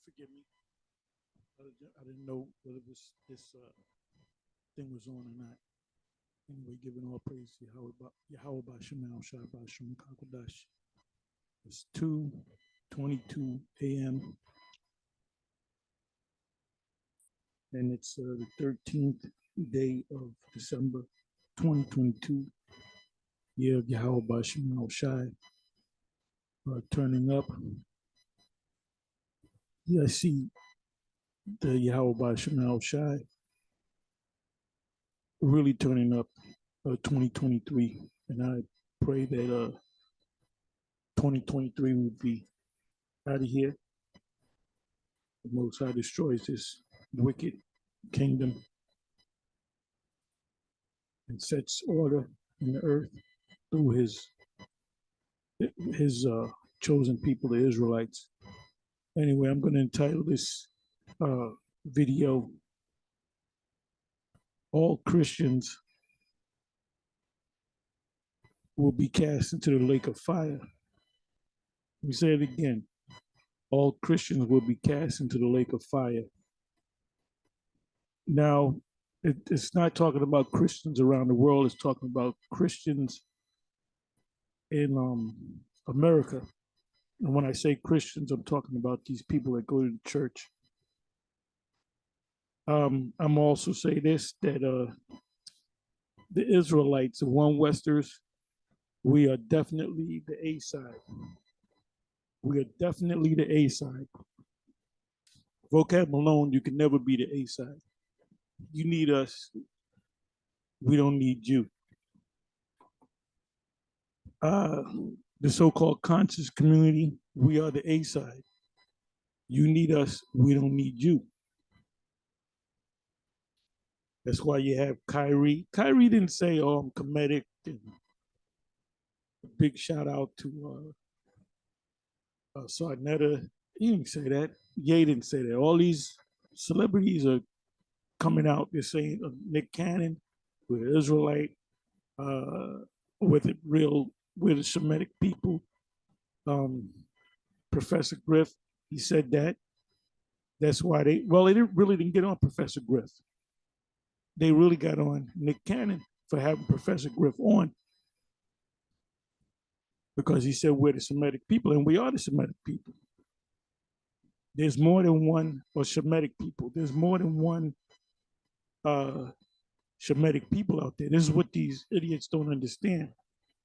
Forgive me. I didn't know whether this thing was on or not. Anyway, giving all praise to Yahweh Bashemal Shai Bashem Kakodash. It's 2:22 a.m. and it's the 13th day of December 2022. Year of Yahweh Bashemal Shai. Turning up. Yeah, I see the Yahweh Bashemal Shai really turning up 2023, and I pray that 2023 will be out of here. The Most High destroys this wicked kingdom and sets order in the earth through his chosen people, the Israelites. Anyway, I'm going to entitle this video, "All Christians Will Be Cast into the Lake of Fire." Let me say it again. All Christians will be cast into the lake of fire. Now, it's not talking about Christians around the world. It's talking about Christians in America. And when I say Christians, I'm talking about these people that go to the church. I'm also say this, that the Israelites, the One Westers, we are definitely the A side. We are definitely the A side. Vocab alone, you can never be the A side. You need us. We don't need you. The so-called conscious community, we are the A side. You need us. We don't need you. That's why you have Kyrie. Kyrie didn't say, "Oh, I'm Kemetic." And a big shout out to Sarnetta. He didn't say that. Ye didn't say that. All these celebrities are coming out. They're saying Nick Cannon, we're Israelite, with the Shemitic people. Professor Griff, he said that. That's why they didn't get on Professor Griff. They really got on Nick Cannon for having Professor Griff on, because he said we're the Semitic people, and we are the Semitic people. There's more than one Shemitic people. There's more than one Shemitic people out there. This is what these idiots don't understand.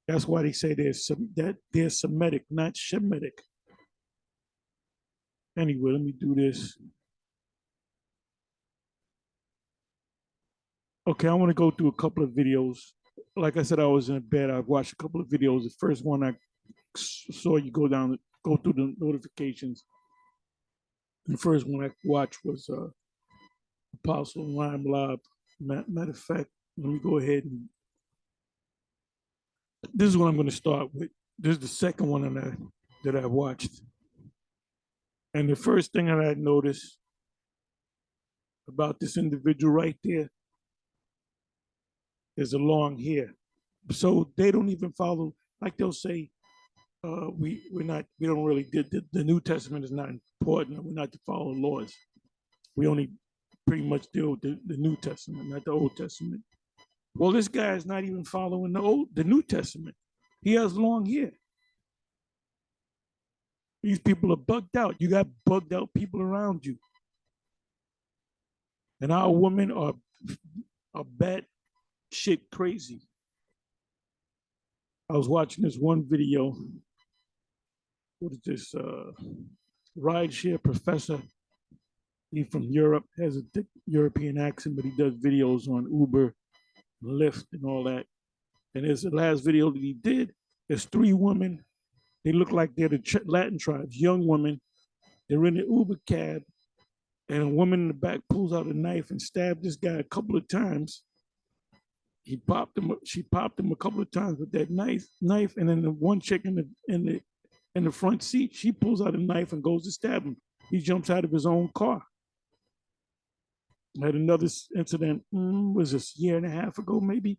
That's why they say they're Semitic, not Shemitic. Anyway, let me do this. Okay, I want to go through a couple of videos. Like I said, I was in bed. I watched a couple of videos. The first one I saw, you go through the notifications. The first one I watched was Apostle Lime Lob. Matter of fact, let me go ahead and this is what I'm going to start with. This is the second one that I watched. And the first thing that I noticed about this individual right there is a long hair. So they don't even follow, like they'll say, we don't really, the New Testament is not important. We're not to follow laws. We only pretty much deal with the New Testament, not the Old Testament. Well, this guy is not even following the New Testament. He has long hair. These people are bugged out. You got bugged out people around you. And our women are bad shit crazy. I was watching this one video. What is this? Rideshare professor. He's from Europe, has a thick European accent, but he does videos on Uber, Lyft, and all that. And there's the last video that he did. There's 3 women. They look like they're the Latin tribes, young women. They're in the Uber cab, and a woman in the back pulls out a knife and stabbed this guy a couple of times. She popped him a couple of times with that knife, and then the one chick in the front seat, she pulls out a knife and goes to stab him. He jumps out of his own car. I had another incident, was this a year and a half ago, maybe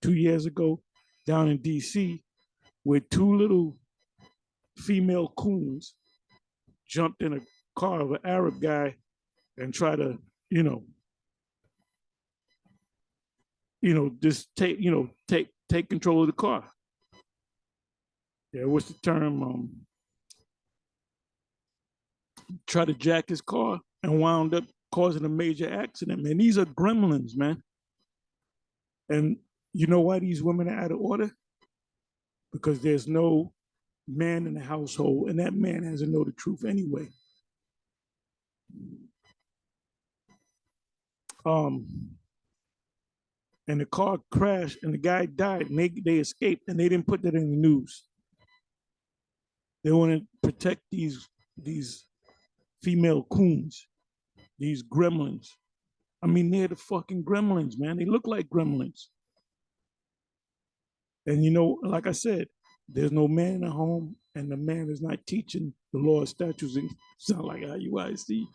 2 years ago, down in DC, where 2 little female coons jumped in car of an Arab guy and try to, just take control of the car. Yeah, what's the term? Try to jack his car and wound up causing a major accident, man. These are gremlins, man. And you know why these women are out of order? Because there's no man in the household, and that man has to know the truth anyway. And the car crashed, and the guy died, and they escaped, and they didn't put that in the news. They want to protect these female coons, these gremlins. I mean, they're the fucking gremlins, man. They look like gremlins. And like I said, there's no man in the home, and the man is not teaching the law, statutes, and sound like IUIC,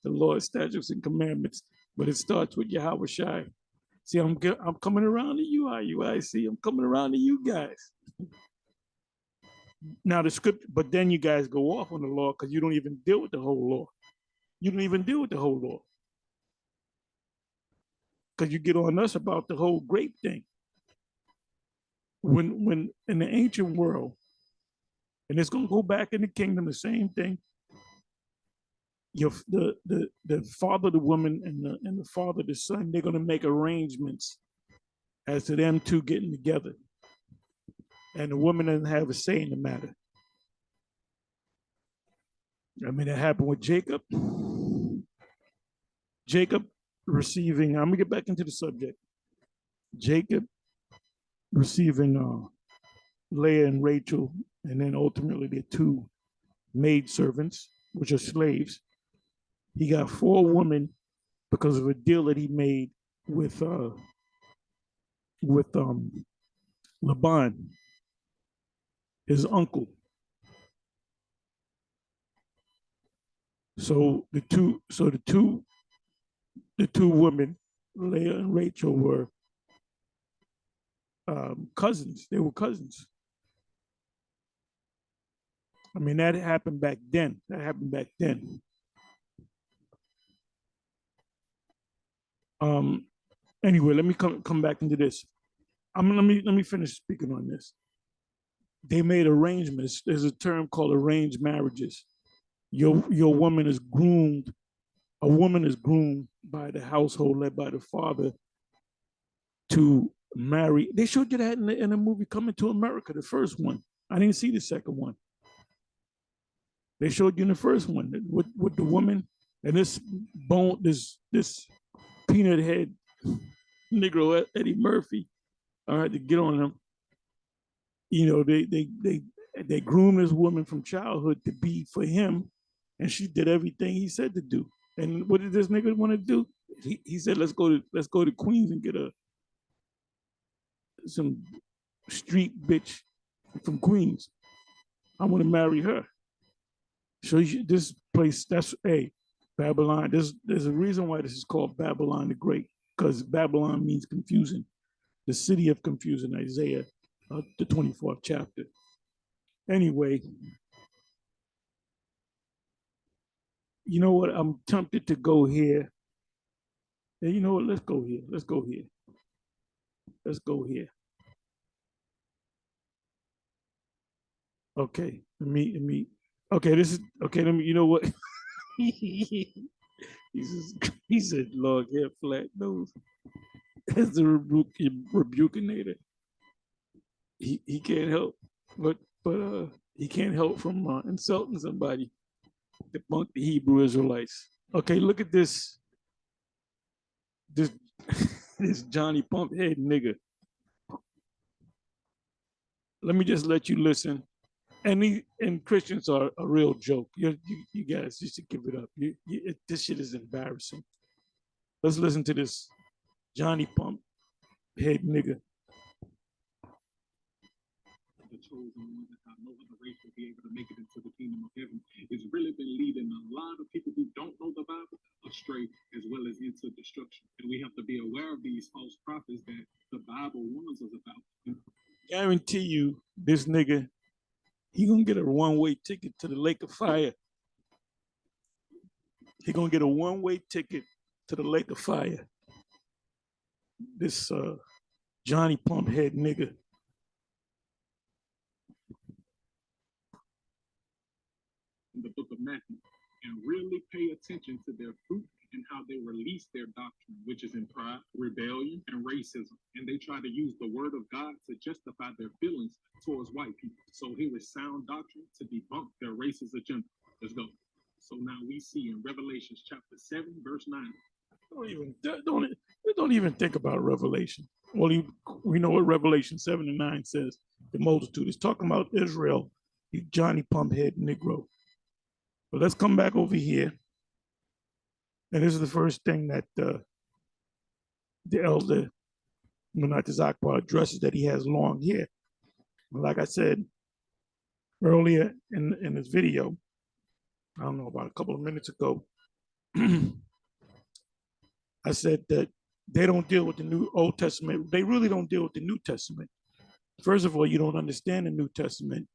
the law, statutes, and commandments. But it starts with Yahweh Shai. See, I'm coming around to you, IUIC. I'm coming around to you guys. Now the script, but then you guys go off on the law because you don't even deal with the whole law. You don't even deal with the whole law. Because you get on us about the whole grape thing. When in the ancient world, and it's gonna go back in the kingdom, the same thing. The father of the woman and the father of the son, they're gonna make arrangements as to them two getting together. And the woman doesn't have a say in the matter. I mean, it happened with Jacob. Jacob receiving, I'm gonna get back into the subject. Jacob receiving Leah and Rachel, and then ultimately their two maid servants, which are slaves. He got 4 women because of a deal that he made with Laban, his uncle. So the two women, Leah and Rachel, were cousins. They were cousins. I mean, that happened back then. Anyway, let me come back into this. Let me finish speaking on this. They made arrangements. There's a term called arranged marriages. Your woman is groomed. A woman is groomed by the household led by the father to marry. They showed you that in the movie Coming to America, the first one. I didn't see the second one. They showed you in the first one with the woman and this peanut head Negro Eddie Murphy. All right, to get on them. They groomed this woman from childhood to be for him, and she did everything he said to do. And what did this nigga want to do? He said, let's go to Queens and get some street bitch from Queens. I want to marry her. So this place, Babylon. There's a reason why this is called Babylon the Great, because Babylon means confusion, the city of confusion, Isaiah, the 24th chapter. Anyway, you know what? I'm tempted to go here. And you know what? Let's go here. Okay, let me. Okay, this is okay. Let me. You know what? he said, "Log hair, flat nose." As the rebukinator, he can't help, but he can't help from insulting somebody. Debunk the Hebrew Israelites. Okay, look at this. This Johnny Pumphead nigga. Let me just let you listen. And Christians are a real joke. You guys just to give it up. This shit is embarrassing. Let's listen to this Johnny Pumphead nigga. The chosen one that no other race will be able to make it into the kingdom of heaven. It's really been leading a lot of people who don't know the Bible astray as well as into destruction. And we have to be aware of these false prophets that the Bible warns us about. Guarantee you, this nigga, he gonna get a one-way ticket to the lake of fire. He gonna get a one-way ticket to the lake of fire. This Johnny Pumphead nigga. In the book of Matthew, and really pay attention to their fruit and how they release their doctrine, which is in pride, rebellion, and racism. And they try to use the word of God to justify their feelings towards white people. So here is sound doctrine to debunk their racist agenda. Let's go. So now we see in Revelations chapter 7, verse 9. Don't even think about Revelation. Well, we know what Revelation 7 and 9 says. The multitude is talking about Israel, you Johnny Pumphead Negro. But let's come back over here. And this is the first thing that the elder Munatis Akbar addresses, that he has long hair. Like I said earlier in this video, I don't know, about a couple of minutes ago, I said that they don't deal with the New Old Testament. They really don't deal with the New Testament. First of all, you don't understand the New Testament.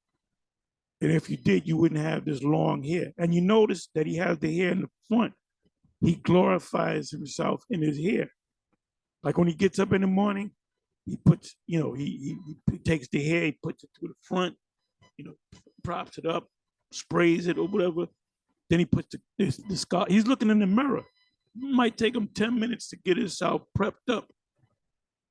And if you did, you wouldn't have this long hair. And you notice that he has the hair in the front. He glorifies himself in his hair. Like when he gets up in the morning, he puts, he takes the hair, he puts it to the front, props it up, sprays it or whatever. Then he puts the scar. He's looking in the mirror. It might take him 10 minutes to get himself prepped up,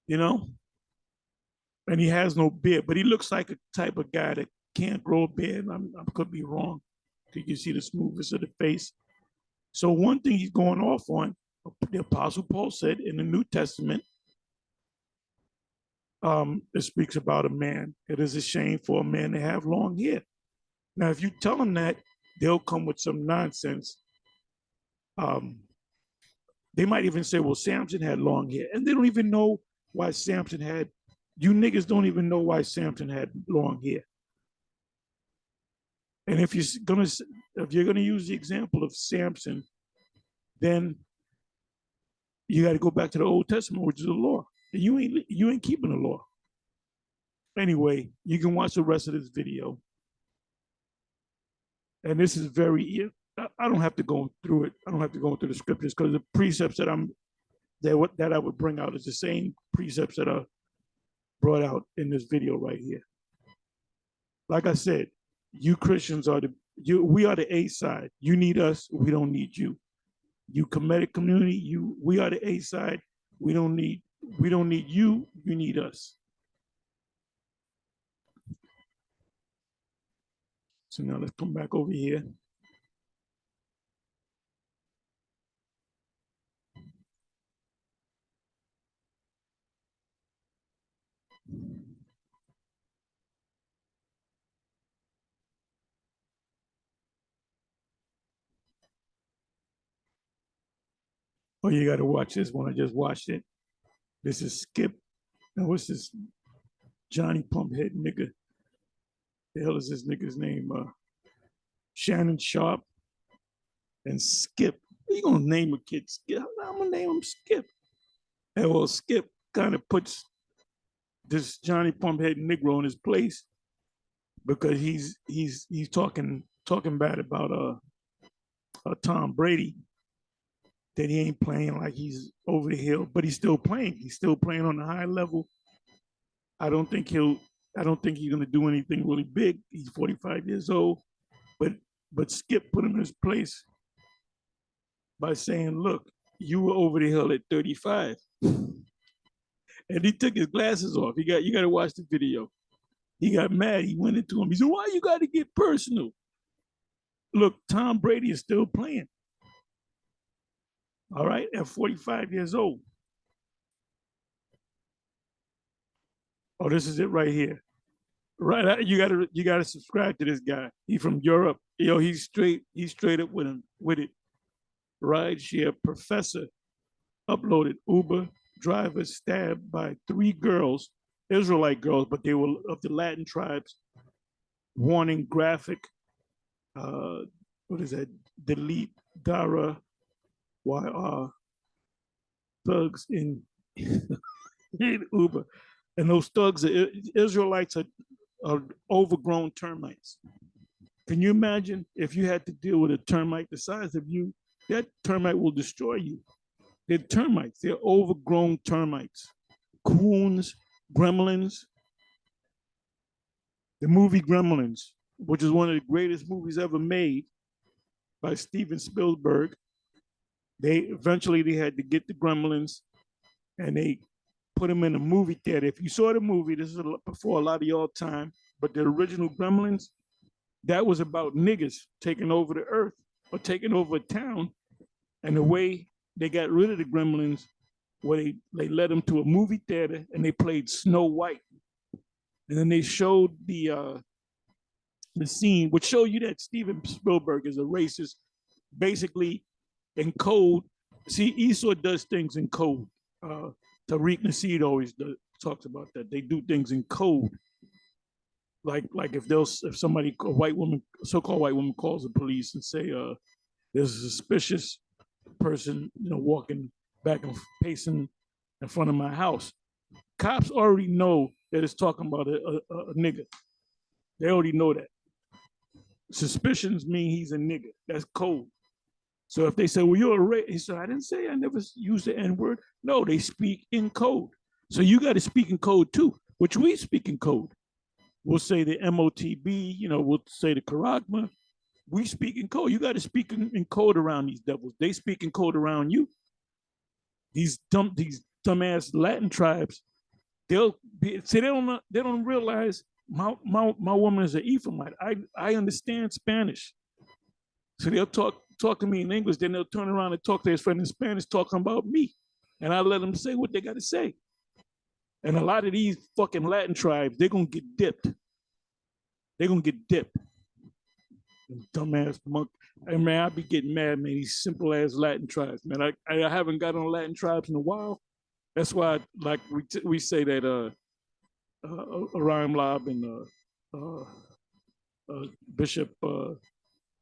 And he has no beard, but he looks like a type of guy that can't grow a beard. I could be wrong. You can see the smoothness of the face. So one thing he's going off on, the Apostle Paul said in the New Testament, it speaks about a man. It is a shame for a man to have long hair. Now, if you tell them that, they'll come with some nonsense. They might even say, well, Samson had long hair. And they don't even know why Samson had, you niggas don't even know why Samson had long hair. And if you're gonna use the example of Samson, then you got to go back to the Old Testament, which is the law. And you ain't keeping the law. Anyway, you can watch the rest of this video. And this is very, I don't have to go through it. I don't have to go through the scriptures, because the precepts that I would bring out is the same precepts that are brought out in this video right here. Like I said, you Christians we are the A side. You need us, we don't need you. You Kemetic community, we are the A side. We don't need you, you need us. So now let's come back over here. Oh, you got to watch this one. I just watched it. This is Skip. Now, what's this Johnny Pumphead nigga? The hell is this nigga's name? Shannon Sharp and Skip. How you gonna name a kid Skip? I'm gonna name him Skip. And well, Skip kind of puts this Johnny Pumphead Negro in his place, because he's talking bad about Tom Brady, that he ain't playing like he's over the hill, but he's still playing. He's still playing on a high level. I don't think he's gonna do anything really big. He's 45 years old, but Skip put him in his place by saying, look, you were over the hill at 35. And he took his glasses off. You got to watch the video. He got mad. He went into him. He said, why you got to get personal? Look, Tom Brady is still playing. All right, at 45 years old. Oh, this is it right here. Right, you gotta subscribe to this guy. He's from Europe. He's straight up with it. Rideshare professor uploaded Uber driver stabbed by 3 girls, Israelite girls, but they were of the Latin tribes. Warning graphic. What is that? Delete Dara YR thugs in Uber. And those thugs, Israelites are overgrown termites. Can you imagine if you had to deal with a termite the size of you that termite will destroy you. They're termites. They're overgrown termites. Coons, gremlins. The movie Gremlins, which is one of the greatest movies ever made by Steven Spielberg. They had to get the gremlins and they put them in a movie theater. If you saw the movie, this is before a lot of y'all time, but the original Gremlins, that was about niggas taking over the earth or taking over a town. And the way they got rid of the gremlins, where they led them to a movie theater and they played Snow White. And then they showed the scene, which showed you that Steven Spielberg is a racist, basically in code. See, Esau does things in code. Tariq Nasheed always talks about that. They do things in code. Like if somebody, a white woman, so-called white woman, calls the police and say there's a suspicious person, walking back and pacing in front of my house. Cops already know that it's talking about a nigga. They already know that. Suspicions mean he's a nigga. That's code. So if they say, well, you're a racist, he said, I didn't say I never used the N-word. No, they speak in code. So you got to speak in code too, which we speak in code. We'll say the MOTB, we'll say the Karagma. We speak in code. You got to speak in code around these devils. They speak in code around you. These dumbass Latin tribes, they don't realize my woman is an Ephraimite. I understand Spanish. So they'll talk to me in English, then they'll turn around and talk to his friend in Spanish, talking about me. And I let them say what they got to say. And a lot of these fucking Latin tribes, they're going to get dipped. They're going to get dipped. Dumbass monk. Hey, man, I be getting mad, man, these simple ass Latin tribes, man. I haven't got on Latin tribes in a while. That's why, like, we say that Orion Lob and Bishop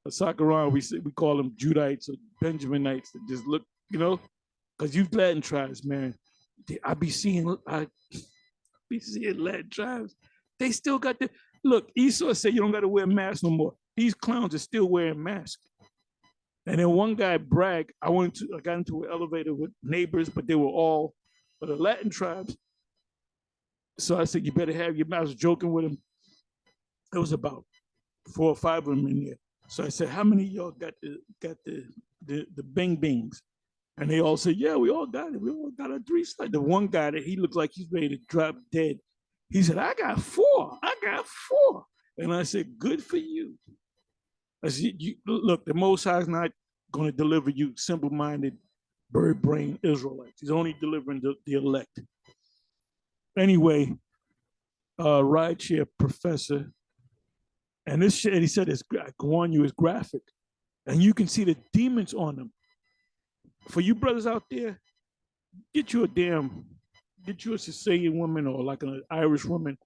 Sakaran, we call them Judites or Benjaminites that just look, because you Latin tribes, man. I be seeing Latin tribes. They still got the look. Esau said you don't got to wear masks no more. These clowns are still wearing masks. And then one guy bragged. I got into an elevator with neighbors, but they were all the Latin tribes. So I said, you better have your mask. I was joking with him. There was about 4 or 5 of them in there. So I said, how many of y'all got the bing bings? And they all said, yeah, we all got it. We all got our 3 slides. The one guy that he looked like he's ready to drop dead. He said, I got 4. And I said, good for you. I said, look, the Most High is not going to deliver you simple-minded, bird-brained Israelites. He's only delivering the elect. Anyway, rideshare professor, and this shit, he said, I can warn you, is graphic. And you can see the demons on them. For you brothers out there, get you a Sicilian woman or like an Irish woman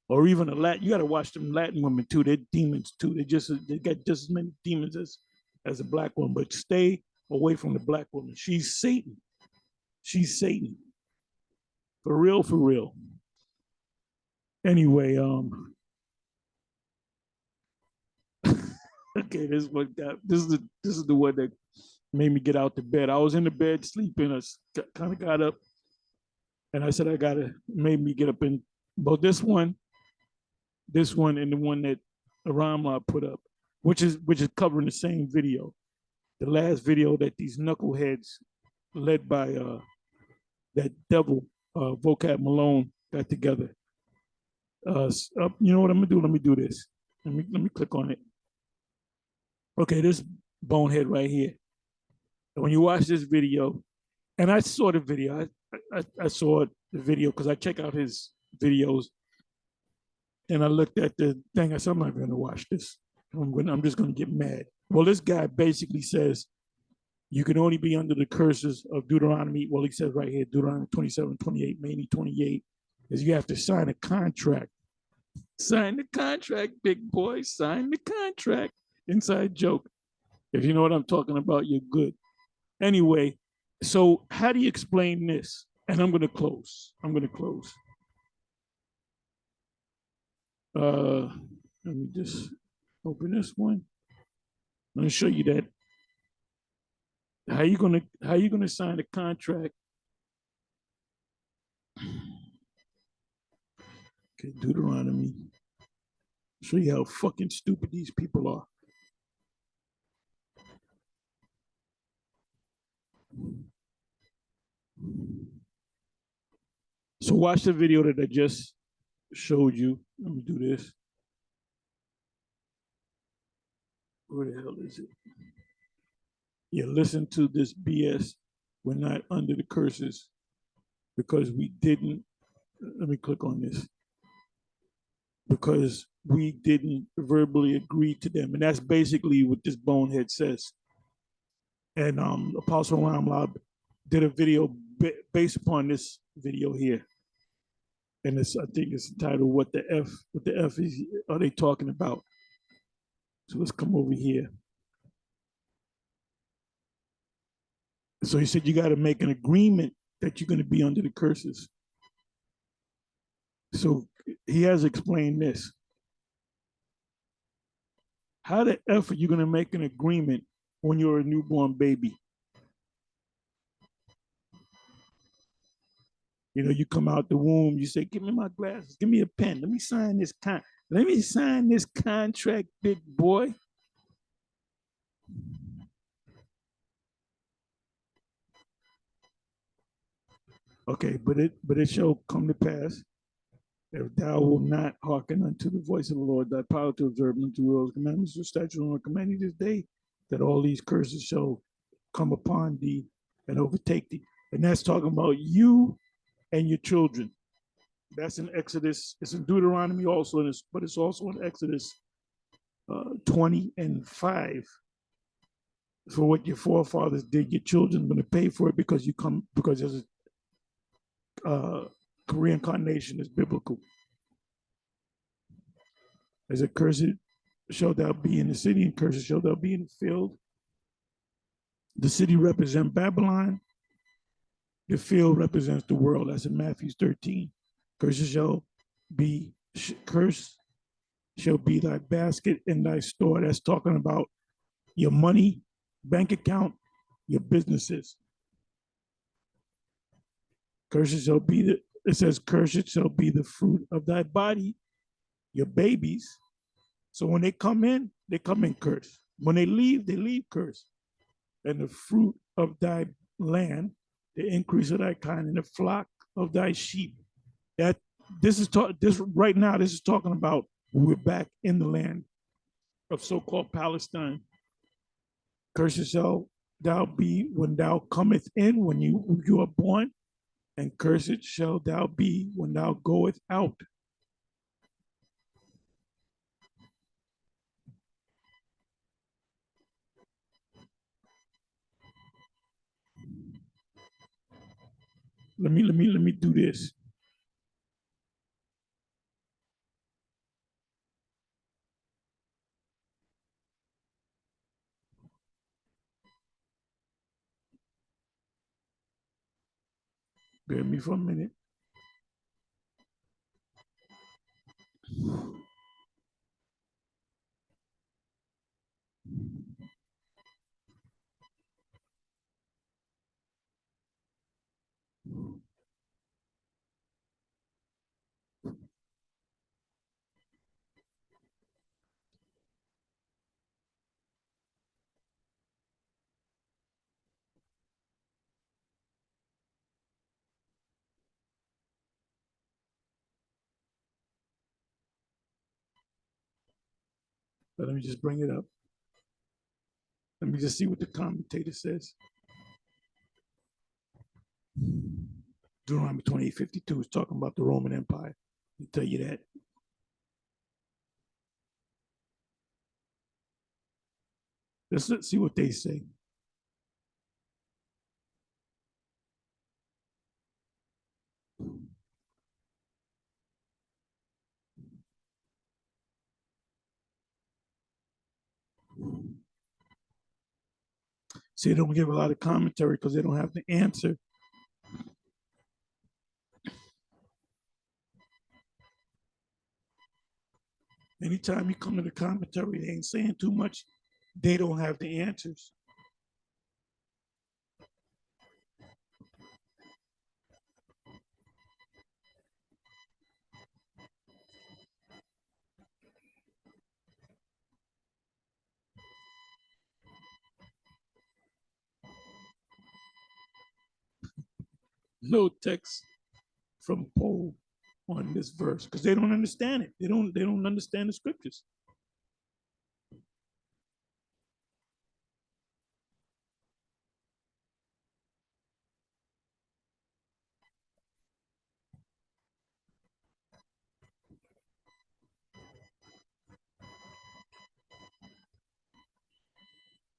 or even a Latin. You got to watch them Latin women too. They're demons too. They got just as many demons as a black woman, but stay away from the black woman. She's Satan. For real. Anyway, okay, this is the one that made me get out the bed. I was in the bed sleeping. I kind of got up, and I said made me get up. And but this one, and the one that Ramla put up, which is covering the same video, the last video that these knuckleheads, led by that devil Vocab Malone, got together. You know what I'm gonna do? Let me do this. Let me click on it. Okay, this bonehead right here. When you watch this video, and I saw the video, I saw the video because I check out his videos, and I looked at the thing. I said, I'm not going to watch this. I'm just going to get mad. Well, this guy basically says you can only be under the curses of Deuteronomy. Well, he says right here, Deuteronomy 27:28, mainly 28, is you have to sign a contract. Sign the contract, big boy. Sign the contract. Inside joke. If you know what I'm talking about, you're good. Anyway, so how do you explain this? And I'm going to close. Let me just open this one. I'm going to show you that how you gonna sign a contract? Okay, Deuteronomy. Show you how fucking stupid these people are. So watch the video that I just showed you. Let me do this. Where the hell is it? Yeah, listen to this BS. We're not under the curses because we didn't. Let me click on this. Because we didn't verbally agree to them. And that's basically what this bonehead says. And Apostle Ramlab did a video based upon this video here. And it's, I think it's entitled what the F are they talking about? So let's come over here. So he said you got to make an agreement that you're going to be under the curses. So he has explained this. How the F are you going to make an agreement when you're a newborn baby? You know, you come out the womb, you say, give me my glasses, give me a pen, let me sign this contract, big boy. Okay, but it shall come to pass if thou wilt not hearken unto the voice of the Lord, thy power to observe and to will his commandments, the statutes, and command you this day, that all these curses shall come upon thee and overtake thee. And that's talking about you and your children. That's in Exodus. It's in Deuteronomy also, but it's also in Exodus 20 and 5. For what your forefathers did, your children are going to pay for it because there's a reincarnation is biblical. As a cursed shall thou be in the city, and cursed shall thou be in the field. The city represents Babylon. The field represents the world. That's in Matthew 13. Cursed shall be thy basket and thy store. That's talking about your money, bank account, your businesses. Cursed shall be it says, cursed shall be the fruit of thy body, your babies. So when they come in cursed. When they leave cursed. And the fruit of thy land, the increase of thy kind, and the flock of thy sheep. That this is right now. This is talking about we're back in the land of so-called Palestine. Cursed shall thou be when thou cometh in, when you are born, and cursed shall thou be when thou goeth out. Let me do this. Bear me for a minute. But let me just bring it up. Let me just see what the commentator says. Deuteronomy 28:52 is talking about the Roman Empire. I'll tell you that. Let's see what they say. See, they don't give a lot of commentary because they don't have the answer. Anytime you come to the commentary, they ain't saying too much. They don't have the answers. no text from Paul on this verse because they don't understand it. They don't understand the scriptures.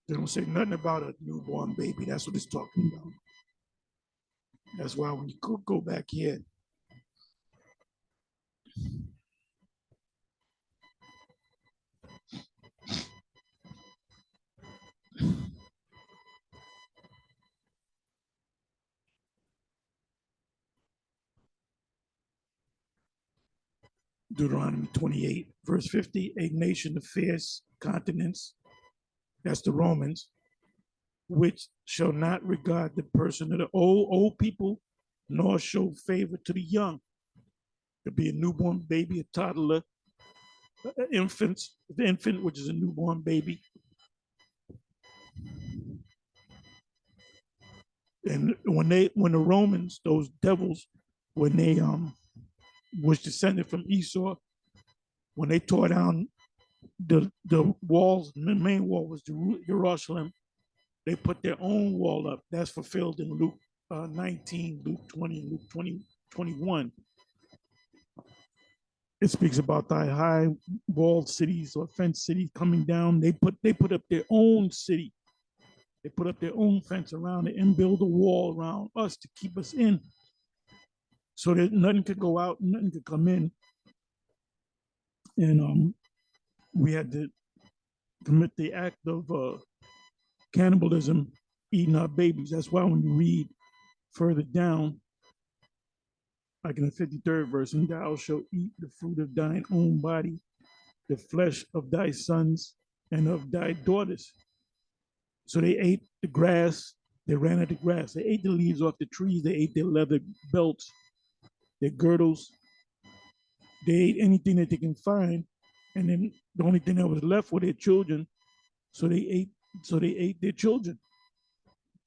They don't say nothing about a newborn baby. That's what it's talking about. That's why when you go back here, Deuteronomy 28, verse 50, a nation of fierce continents, that's the Romans, which shall not regard the person of the old people, nor show favor to the young. Could be a newborn baby, a toddler, infants, the infant, which is a newborn baby. And when the Romans, those devils, when they was descended from Esau, when they tore down the walls, the main wall was Jerusalem, they put their own wall up. That's fulfilled in Luke 19, Luke 20, Luke 21. It speaks about thy high walled cities or fenced cities coming down. They put up their own city. They put up their own fence around it and build a wall around us to keep us in, so that nothing could go out, nothing could come in. And we had to commit the act of cannibalism, eating our babies. That's why when you read further down, like in the 53rd verse, and thou shalt eat the fruit of thine own body, the flesh of thy sons and of thy daughters. So they ate the grass, they ran at the grass, they ate the leaves off the trees, they ate their leather belts, their girdles, they ate anything that they can find, and then the only thing that was left were their children. So they ate their children.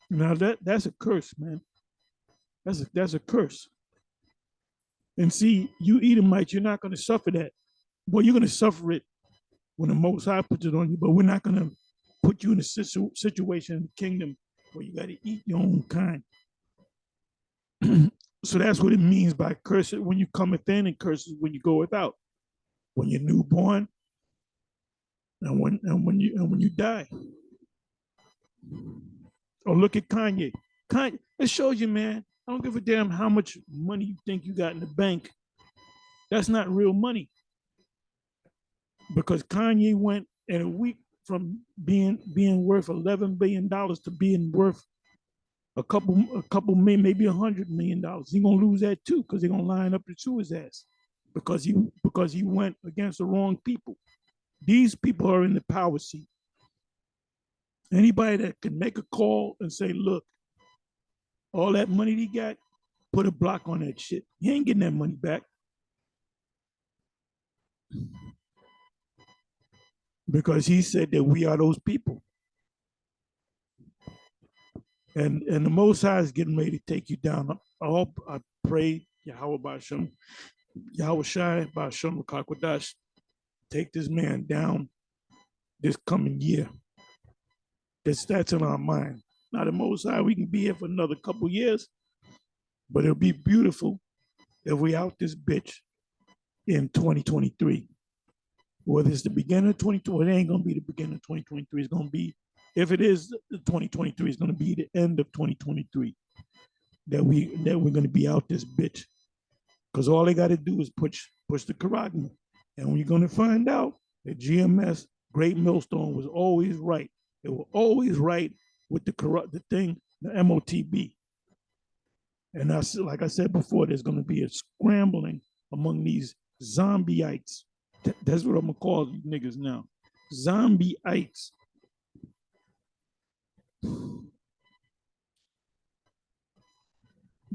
Now that's a curse, man. That's a curse. And see, you Edomites, you're not going to suffer that. Well, you're going to suffer it when the Most High puts it on you, but we're not going to put you in a situation in the kingdom where you got to eat your own kind. So that's what it means by curses when you come within and curses when you go without. When you're newborn and when you die. Or look at Kanye. Kanye, it shows you, man. I don't give a damn how much money you think you got in the bank. That's not real money. Because Kanye went in a week from being worth $11 billion to being worth a couple maybe $100 million. He's gonna lose that too, because they're gonna line up to sue his ass because he went against the wrong people. These people are in the power seat. Anybody that can make a call and say, look, all that money he got, put a block on that shit. He ain't getting that money back. Because he said that we are those people. And the Most High is getting ready to take you down. I pray, Yahweh Basham, Yahweh Shai Basham Kakwadash, take this man down this coming year. That's in our mind. Now the Most High, we can be here for another couple years, but it'll be beautiful if we out this bitch in 2023. Whether it's the beginning of 2020, it ain't gonna be the beginning of 2023. It's gonna be, if it is 2023, it's gonna be the end of 2023 that we're gonna be out this bitch. Because all they gotta do is push the charagma. And when you're gonna find out that GMS, Great Millstone, was always right. It was always right with the MOTB. And like I said before, there's gonna be a scrambling among these zombieites. That's what I'm gonna call these niggas now. Zombieites. The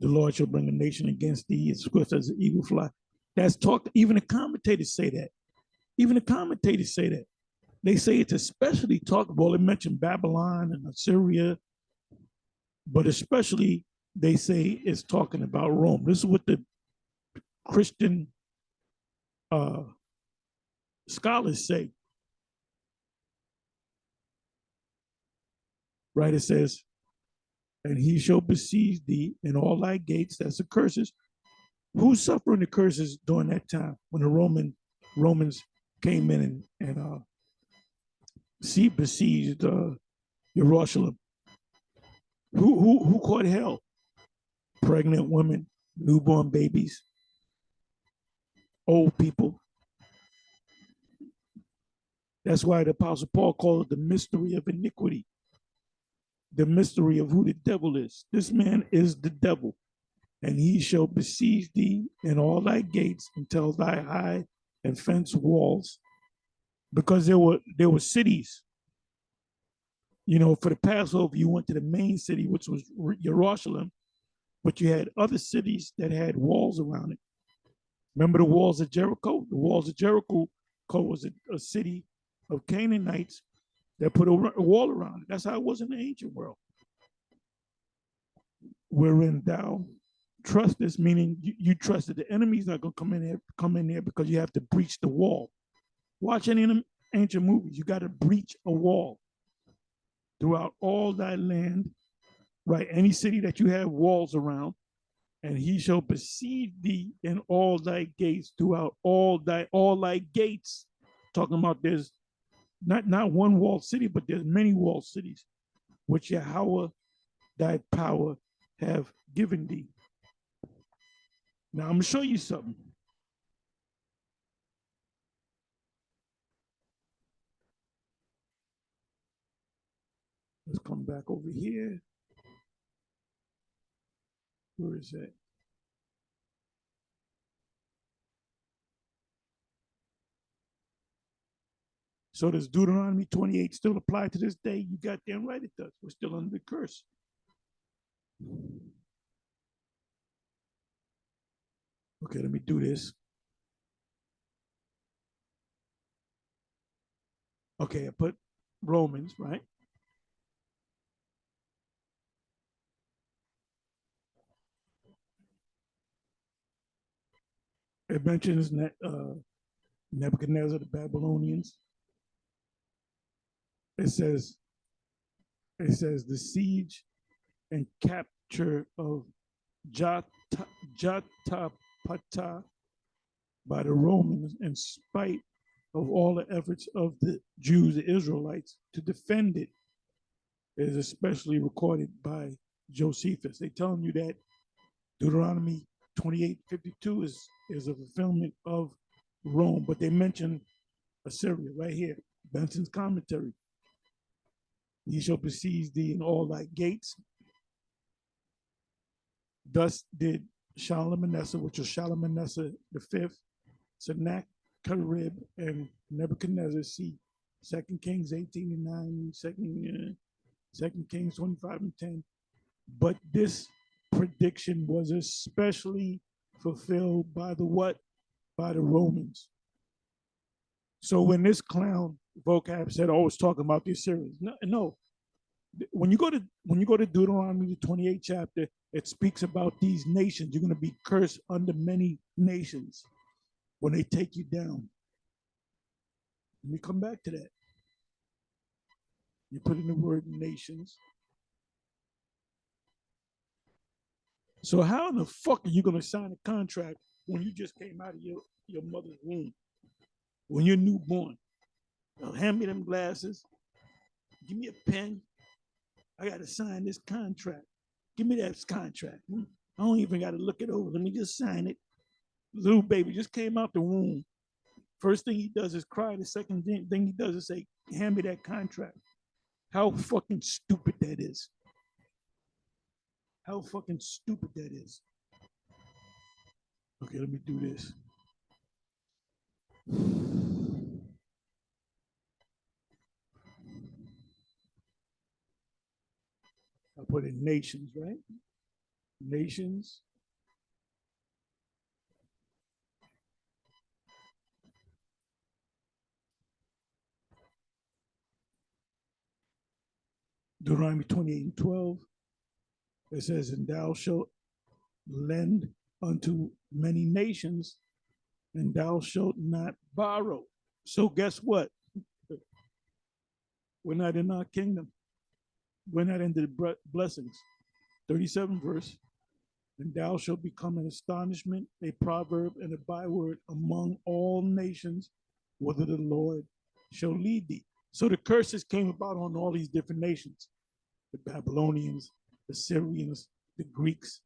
Lord shall bring a nation against thee as swift as an eagle fly. That's talked. Even the commentators say that. Even the commentators say that. They say it's especially talked about. They mentioned Babylon and Assyria, but especially they say it's talking about Rome. This is what the Christian uh, scholars say. Right? It says, and he shall besiege thee in all thy gates. That's the curses. Who's suffering the curses during that time when the Romans came in and besieged Jerusalem? Who caught hell? Pregnant women, newborn babies, old people. That's why the Apostle Paul called it the mystery of iniquity, the mystery of who the devil is. This man is the devil, and he shall besiege thee in all thy gates until thy high and fenced walls, because there were cities. You know, for the Passover, you went to the main city, which was Jerusalem, but you had other cities that had walls around it. Remember the walls of Jericho? The walls of Jericho was a city of Canaanites that put a wall around it. That's how it was in the ancient world. Wherein thou trustest, meaning you trust that the enemy's not going to come in there because you have to breach the wall. Watch any of them ancient movies. You got to breach a wall throughout all thy land, right? Any city that you have walls around, and he shall besiege thee in all thy gates throughout all thy gates. Talking about there's not one walled city, but there's many walled cities, which Yahweh thy power have given thee. Now I'm gonna show you something. Let's come back over here. Where is that? So does Deuteronomy 28 still apply to this day? You got damn right it does. We're still under the curse. Okay, let me do this. Okay, I put Romans, right? It mentions Nebuchadnezzar, the Babylonians. It says the siege and capture of Jotapata by the Romans in spite of all the efforts of the Jews, the Israelites, to defend it, is especially recorded by Josephus. They telling you that Deuteronomy 28:52 is a fulfillment of Rome, but they mention Assyria right here. Benson's commentary. Ye shall besiege thee in all thy gates. Thus did Shalmaneser, which was Shalmaneser the fifth, Sennacherib, and Nebuchadnezzar. See 2 Kings 18:9, 2 Kings 25:10. But this prediction was especially fulfilled by the what? By the Romans. So when this clown vocab said, "Oh, it's talking about the Assyrians," no. When you go to Deuteronomy the 28th chapter, it speaks about these nations. You're going to be cursed under many nations when they take you down. Let me come back to that. You put in the word nations. So how in the fuck are you going to sign a contract when you just came out of your mother's womb? When you're newborn? Now, hand me them glasses. Give me a pen. I got to sign this contract. Give me that contract. I don't even got to look it over. Let me just sign it. Little baby just came out the womb. First thing he does is cry. The second thing he does is say, hand me that contract. How fucking stupid that is. How fucking stupid that is. Okay, let me do this. I put in nations, right? Nations. Deuteronomy 28:12. It says, and thou shalt lend unto many nations, and thou shalt not borrow. So guess what? We're not in our kingdom. We're not in the blessings. 37 verse. And thou shalt become an astonishment, a proverb, and a byword among all nations, whether the Lord shall lead thee. So the curses came about on all these different nations: the Babylonians, the Syrians, the Greeks,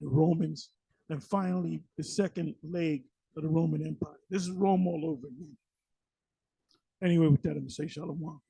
the Romans, and finally the second leg of the Roman Empire. This is Rome all over again. Anyway, with that, I'm going to say shalom.